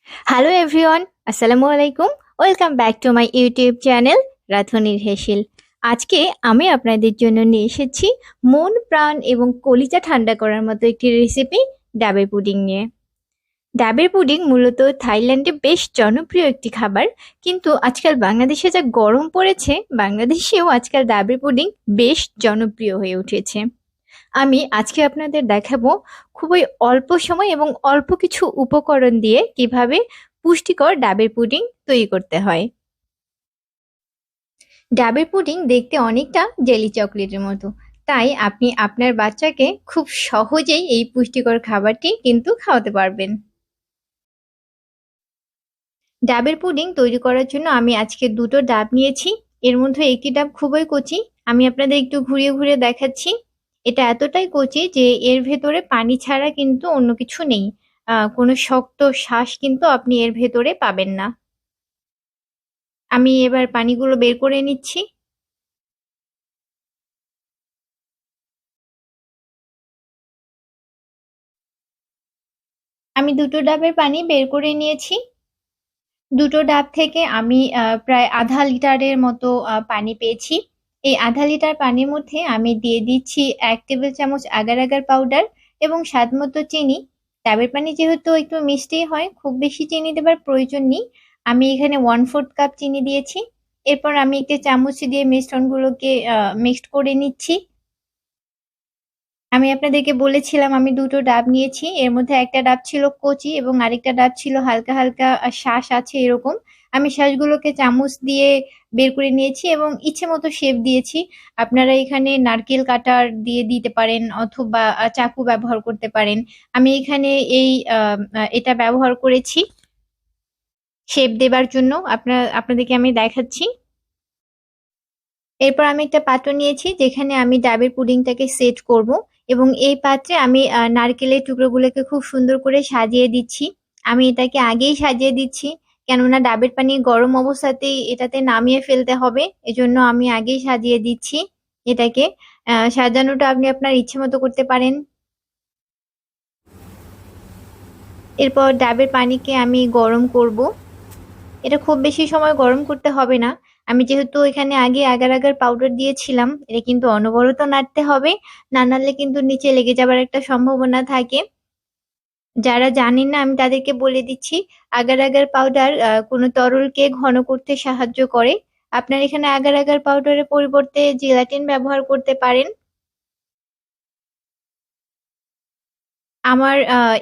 Hello everyone, আসসালামু আলাইকুম। Welcome back to my YouTube channel রাধুনির হেসেল। আজকে আমি আপনাদের জন্য নিয়ে এসেছি মন প্রাণ এবং কলিজা ঠান্ডা করার মতো একটি রেসিপি, ডাবের পুডিং নিয়ে। ডাবের পুডিং মূলত থাইল্যান্ডে বেশ জনপ্রিয় একটি খাবার, কিন্তু আজকাল বাংলাদেশে যা গরম পড়েছে, বাংলাদেশেও আজকাল ডাবের পুডিং বেশ জনপ্রিয় হয়ে উঠেছে। আমি আজকে আপনাদের দেখাবো খুবই অল্প সময় এবং অল্প কিছু উপকরণ দিয়ে কিভাবে পুষ্টিকর ডাবের পুডিং তৈরি করতে হয়। ডাবের পুডিং দেখতে অনেকটা জেলি চকলেটের মতো, তাই আপনি আপনার বাচ্চাকে খুব সহজেই এই পুষ্টিকর খাবারটি কিন্তু খাওয়াতে পারবেন। ডাবের পুডিং তৈরি করার জন্য আমি আজকে দুটো ডাব নিয়েছি। এর মধ্যে একটি ডাব খুবই কচি, আমি আপনাদের একটু ঘুরিয়ে ঘুরিয়ে দেখাচ্ছি। এটা এতটাই কচি যে এর ভেতরে পানি ছাড়া কিন্তু অন্য কিছু নেই। কোনো শক্ত শ্বাস কিন্তু আপনি এর ভেতরে পাবেন না। আমি এবার পানিগুলো বের করে নিচ্ছি। আমি দুটো ডাবের পানি বের করে নিয়েছি। দুটো ডাব থেকে আমি প্রায় আধা লিটারের মতো পানি পেয়েছি। এই আধা লিটার পানির মধ্যে আমি দিয়ে দিচ্ছি 1 টেবিল চামচ আগার আগার পাউডার এবং স্বাদ মতো চিনি। ডাবের পানি যেহেতু একটু মিষ্টি হয়, খুব বেশি চিনি দেবার প্রয়োজন নেই। আমি এখানে 1/4 কাপ চিনি দিয়েছি। এরপর আমি একটি চামচ দিয়ে মিশ্রণগুলোকে মিক্সড করে নিচ্ছি। আমি আপনাদেরকে বলেছিলাম আমি দুটো ডাব নিয়েছি, এর মধ্যে একটা ডাব ছিল কচি এবং আরেকটা ডাব ছিল হালকা হালকা শ্বাস আছে এরকম। আমি শ্বাসগুলোকে চামচ দিয়ে বের করে নিয়েছি এবং ইচ্ছে মতো শেপ দিয়েছি। আপনারা এখানে নারকেল কাটার দিয়ে দিতে পারেন অথবা চাকু ব্যবহার করতে পারেন। আমি এখানে এই এটা ব্যবহার করেছি শেপ দেবার জন্য। আপনাদেরকে আমি দেখাচ্ছি। এরপর আমি একটা পাত্র নিয়েছি যেখানে আমি ডাবের পুডিংটাকে সেট করব, এবং এই পাত্রে আমি নারকেলের টুকরোগুলোকে খুব সুন্দর করে সাজিয়ে দিচ্ছি। আমি এটাকে আগেই সাজিয়ে দিচ্ছি, কেননা ডাবের পানি গরম অবস্থাতেই এটাতে নামিয়ে ফেলতে হবে, এজন্য আমি আগেই সাজিয়ে দিচ্ছি এটাকে। সাজানোটা আপনি আপনার ইচ্ছে মতো করতে পারেন। এরপর ডাবের পানিকে আমি গরম করব। এটা খুব বেশি সময় গরম করতে হবে না। আমি যেহেতু এখানে আগে আগার আগার পাউডার দিয়েছিলাম, এটা কিন্তু অনবরত নাড়তে হবে, না নাড়লে কিন্তু নিচে লেগে যাবার একটা সম্ভাবনা থাকে। যারা জানেন না আমি তাদেরকে বলে দিচ্ছি, আগার আগার পাউডার কোনো তরলকে ঘন করতে সাহায্য করে। আপনার এখানে আগার আগার পাউডারের পরিবর্তে জেলাটিন ব্যবহার করতে পারেন। আমার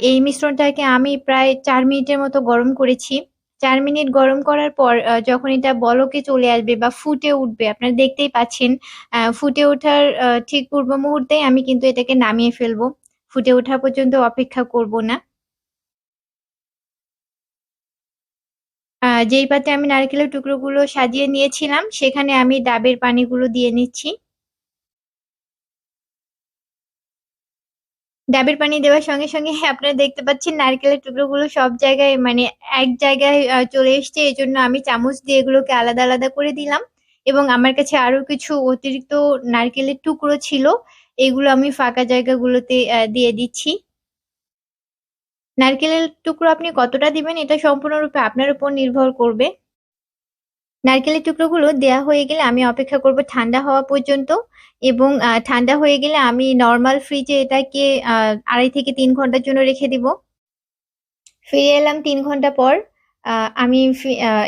এই মিশ্রণটাকে আমি প্রায় 4 মিনিটের মতো গরম করেছি। 4 মিনিট গরম করার পর যখন এটা বলকে চলে আসবে বা ফুটে উঠবে, আপনারা দেখতেই পাচ্ছেন। ফুটে ওঠার ঠিক পূর্ব মুহূর্তে আমি কিন্তু এটাকে নামিয়ে ফেলবো। ফুটে ওঠা পর্যন্ত অপেক্ষা করব না। যেই পাত্রে আমি নারকেলের টুকরোগুলো সাজিয়ে নিয়েছিলাম সেখানে আমি ডাবের পানিগুলো দিয়ে নিচ্ছি। ডাবের পানি দেওয়ার সঙ্গে সঙ্গে আপনারা দেখতে পাচ্ছেন নারকেলের টুকরোগুলো সব জায়গায় মানে এক জায়গায় চলে এসছে, এজন্য আমি চামচ দিয়ে এগুলোকে আলাদা আলাদা করে দিলাম। এবং আমার কাছে আরো কিছু অতিরিক্ত নারকেলের টুকরো ছিল, এগুলো আমি ফাঁকা জায়গাগুলোতে দিয়ে দিচ্ছি। নারকেলের টুকরো আপনি কতটা দিবেন এটা সম্পূর্ণরূপে আপনার উপর নির্ভর করবে। নারকেলের টুকরোগুলো দেয়া হয়ে গেলে আমি অপেক্ষা করব ঠান্ডা হওয়া পর্যন্ত, এবং ঠান্ডা হয়ে গেলে আমি নরমাল ফ্রিজে এটাকে 2.5 থেকে 3 ঘন্টার জন্য রেখে দিব। ফিরে এলাম 3 ঘন্টা পর। আমি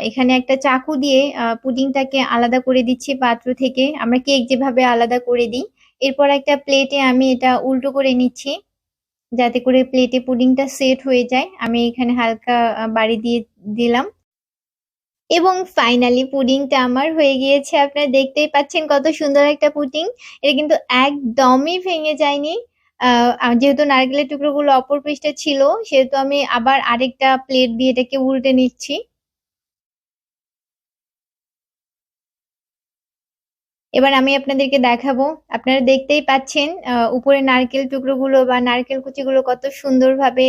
এখানে একটা চাকু দিয়ে পুডিংটাকে আলাদা করে দিচ্ছি পাত্র থেকে, আমরা কেক যেভাবে আলাদা করে দিই। এরপর একটা প্লেটে আমি এটা উল্টো করে নিচ্ছি যাতে করে প্লেটে পুডিংটা সেট হয়ে যায়। আমি এখানে হালকা বাড়ি দিয়ে দিলাম এবং ফাইনালি পুডিংটা আমার হয়ে গিয়েছে। আপনারা দেখতেই পাচ্ছেন কত সুন্দর একটা পুডিং। এটা কিন্তু একদমই ভেঙে যায়নি। যেহেতু নারকেলের টুকরোগুলো অপর পৃষ্ঠে ছিল, সেহেতু আমি আবার আরেকটা প্লেট দিয়ে এটাকে উল্টে নিচ্ছি। এবার আমি আপনাদেরকে দেখাবো। আপনারা দেখতেই পাচ্ছেন উপরে নারকেল টুকরোগুলো বা নারকেল কুচিগুলো কত সুন্দরভাবে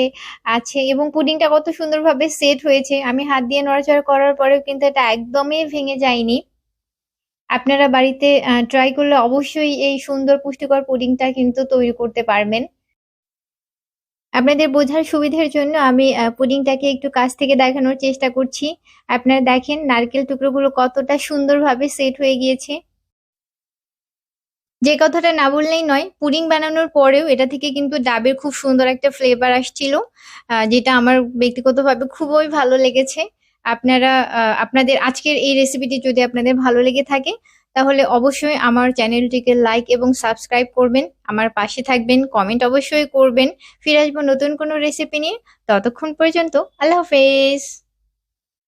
আছে এবং পুডিংটা কত সুন্দরভাবে সেট হয়েছে। আমি হাত দিয়ে নড়াচড়া করার পরেও কিন্তু এটা একদমই ভেঙে যায়নি। আপনারা বাড়িতে ট্রাই করলে অবশ্যই এই সুন্দর পুষ্টিকর পুডিংটা কিন্তু তৈরি করতে পারবেন। আপনাদের বোঝার সুবিধার জন্য আমি পুডিংটাকে একটু কাছ থেকে দেখানোর চেষ্টা করছি। আপনারা দেখেন নারকেল টুকরোগুলো কতটা সুন্দরভাবে সেট হয়ে গিয়েছে। যে কথাটা না বললেই নয়, পুডিং বানানোর পরেও এটা থেকে কিন্তু ডাবের খুব সুন্দর একটা ফ্লেভার আসছিল, যেটা আমার ব্যক্তিগতভাবে খুবই ভালো লেগেছে। আপনারা আপনাদের আজকের এই রেসিপিটি যদি আপনাদের ভালো লেগে থাকে তাহলে অবশ্যই আমার চ্যানেলটিকে লাইক এবং সাবস্ক্রাইব করবেন, আমার পাশে থাকবেন, কমেন্ট অবশ্যই করবেন। ফিরে আসবো নতুন কোনো রেসিপি নিয়ে। ততক্ষণ পর্যন্ত আল্লাহ হাফেজ।